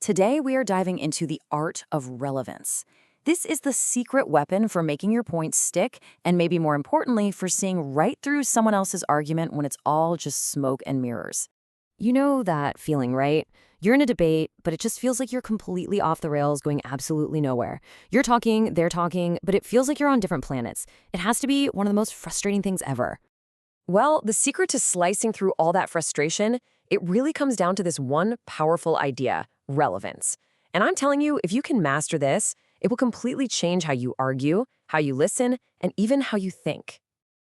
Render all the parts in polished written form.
Today, we are diving into the art of relevance. This is the secret weapon for making your point stick, and maybe more importantly, for seeing right through someone else's argument when it's all just smoke and mirrors. You know that feeling, right? You're in a debate, but it just feels like you're completely off the rails, going absolutely nowhere. You're talking, they're talking, but it feels like you're on different planets. It has to be one of the most frustrating things ever. Well, the secret to slicing through all that frustration, it really comes down to this one powerful idea: relevance. And I'm telling you, if you can master this, it will completely change how you argue, how you listen, and even how you think.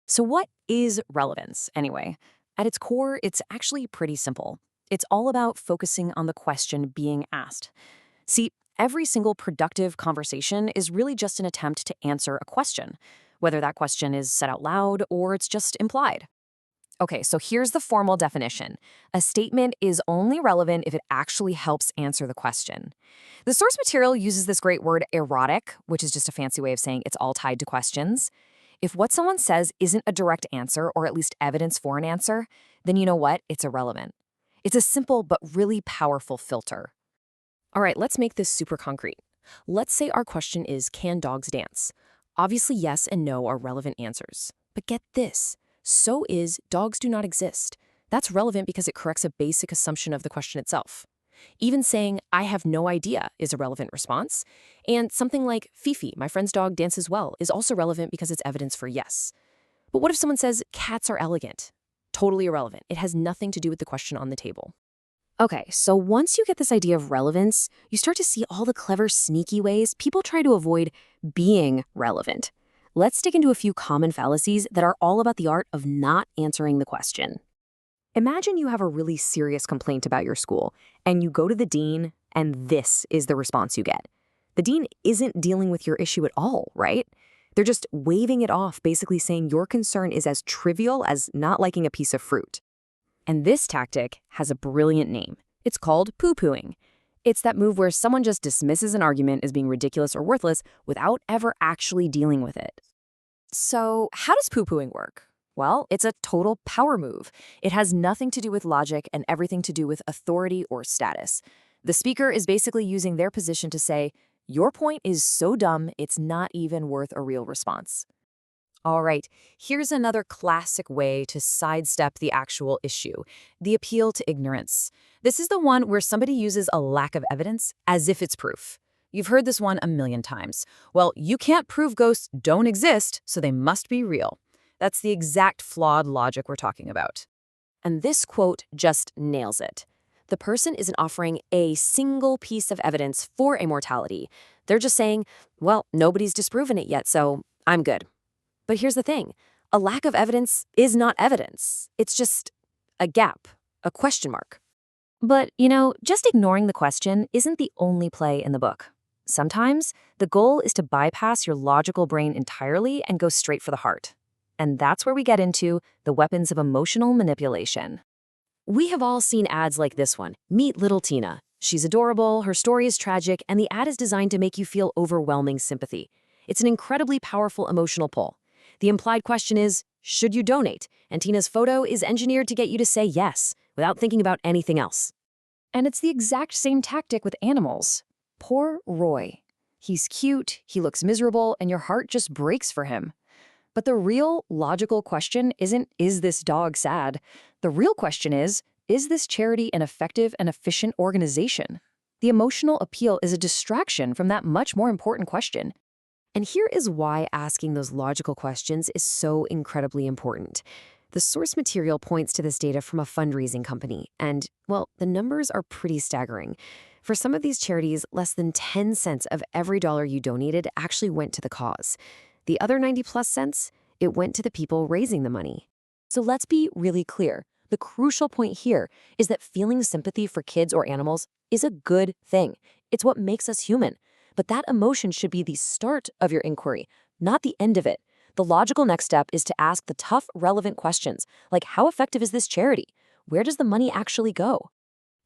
So what is relevance, anyway? At its core, it's actually pretty simple. It's all about focusing on the question being asked. See, every single productive conversation is really just an attempt to answer a question, whether that question is said out loud or it's just implied. Okay, so here's the formal definition. A statement is only relevant if it actually helps answer the question. The source material uses this great word erotic, which is just a fancy way of saying it's all tied to questions. If what someone says isn't a direct answer, or at least evidence for an answer, then you know what? It's irrelevant. It's a simple but really powerful filter. All right, let's make this super concrete. Let's say our question is, can dogs dance? Obviously, yes and no are relevant answers. But get this. So is dogs do not exist. That's relevant because it corrects a basic assumption of the question itself. Even saying, I have no idea, is a relevant response. And something like, Fifi, my friend's dog, dances well, is also relevant because it's evidence for yes. But what if someone says, cats are elegant? Totally irrelevant. It has nothing to do with the question on the table. Okay, so once you get this idea of relevance, you start to see all the clever, sneaky ways people try to avoid being relevant. Let's dig into a few common fallacies that are all about the art of not answering the question. Imagine you have a really serious complaint about your school, and you go to the dean, and this is the response you get. The dean isn't dealing with your issue at all, right? They're just waving it off, basically saying your concern is as trivial as not liking a piece of fruit. And this tactic has a brilliant name. It's called poo-pooing. It's that move where someone just dismisses an argument as being ridiculous or worthless without ever actually dealing with it. So how does poo-pooing work? Well, it's a total power move. It has nothing to do with logic and everything to do with authority or status. The speaker is basically using their position to say, your point is so dumb, it's not even worth a real response. All right, here's another classic way to sidestep the actual issue: the appeal to ignorance. This is the one where somebody uses a lack of evidence as if it's proof. You've heard this one a million times. Well, you can't prove ghosts don't exist, so they must be real. That's the exact flawed logic we're talking about. And this quote just nails it. The person isn't offering a single piece of evidence for immortality. They're just saying, well, nobody's disproven it yet, so I'm good. But here's the thing. A lack of evidence is not evidence. It's just a gap, a question mark. But, just ignoring the question isn't the only play in the book. Sometimes the goal is to bypass your logical brain entirely and go straight for the heart. And that's where we get into the weapons of emotional manipulation. We have all seen ads like this one. Meet little Tina. She's adorable, her story is tragic, and the ad is designed to make you feel overwhelming sympathy. It's an incredibly powerful emotional pull. The implied question is, should you donate? And Tina's photo is engineered to get you to say yes, without thinking about anything else. And it's the exact same tactic with animals. Poor Roy. He's cute, he looks miserable, and your heart just breaks for him. But the real logical question isn't, is this dog sad? The real question is this charity an effective and efficient organization? The emotional appeal is a distraction from that much more important question. And here is why asking those logical questions is so incredibly important. The source material points to this data from a fundraising company, and, well, the numbers are pretty staggering. For some of these charities, less than 10 cents of every dollar you donated actually went to the cause. The other 90+ cents, it went to the people raising the money. So let's be really clear. The crucial point here is that feeling sympathy for kids or animals is a good thing. It's what makes us human. But that emotion should be the start of your inquiry, not the end of it. The logical next step is to ask the tough, relevant questions, like how effective is this charity? Where does the money actually go?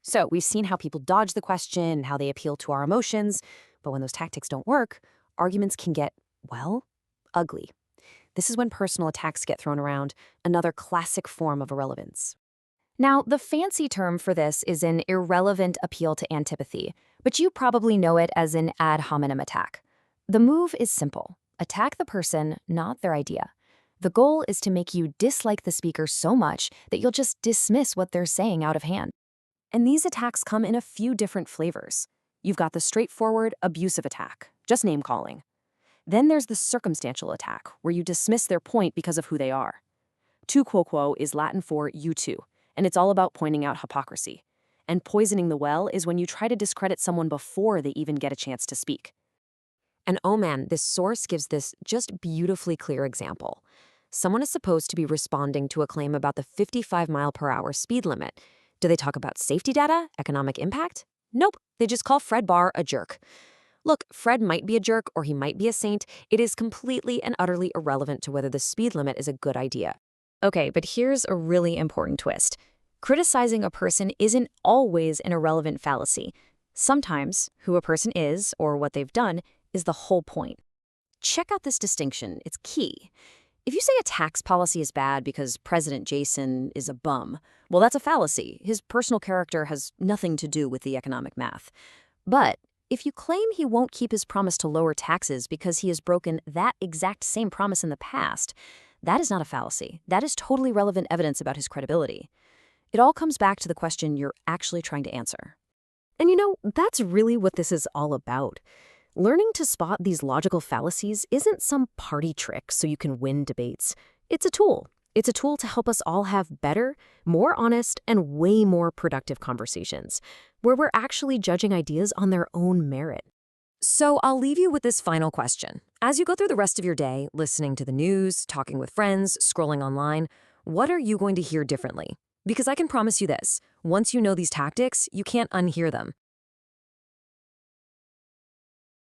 So we've seen how people dodge the question, how they appeal to our emotions, but when those tactics don't work, arguments can get, well, ugly. This is when personal attacks get thrown around, another classic form of irrelevance. Now, the fancy term for this is an irrelevant appeal to antipathy, but you probably know it as an ad hominem attack. The move is simple. Attack the person, not their idea. The goal is to make you dislike the speaker so much that you'll just dismiss what they're saying out of hand. And these attacks come in a few different flavors. You've got the straightforward, abusive attack, just name-calling. Then there's the circumstantial attack, where you dismiss their point because of who they are. Tu quoque is Latin for you too, and it's all about pointing out hypocrisy. And poisoning the well is when you try to discredit someone before they even get a chance to speak. And oh man, this source gives this just beautifully clear example. Someone is supposed to be responding to a claim about the 55-mile-per-hour speed limit. Do they talk about safety data, economic impact? Nope, they just call Fred Barr a jerk. Look, Fred might be a jerk or he might be a saint. It is completely and utterly irrelevant to whether the speed limit is a good idea. Okay, but here's a really important twist. Criticizing a person isn't always an irrelevant fallacy. Sometimes who a person is or what they've done is the whole point. Check out this distinction. It's key. If you say a tax policy is bad because President Jason is a bum, well, that's a fallacy. His personal character has nothing to do with the economic math. But if you claim he won't keep his promise to lower taxes because he has broken that exact same promise in the past, that is not a fallacy. That is totally relevant evidence about his credibility. It all comes back to the question you're actually trying to answer. And that's really what this is all about. Learning to spot these logical fallacies isn't some party trick so you can win debates. It's a tool. It's a tool to help us all have better, more honest, and way more productive conversations, where we're actually judging ideas on their own merit. So I'll leave you with this final question. As you go through the rest of your day, listening to the news, talking with friends, scrolling online, what are you going to hear differently? Because I can promise you this, once you know these tactics, you can't unhear them.